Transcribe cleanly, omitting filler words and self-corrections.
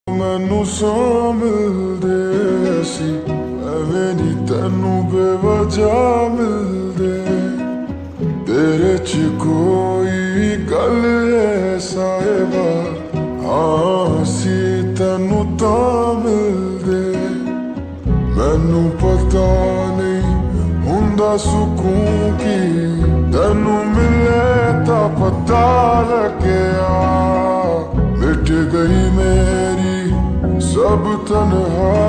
मैनू सौ मिलदे सी एवें नी तैनू बेवजह मिलदे तेरे च कोई गल है साहिबा हाँ सी तैनू तां मिलदे मैनू पता नहीं हुंदा सुकून की तैनू मिले तां पता लग्या मिट गई मेरी सब तन्हाई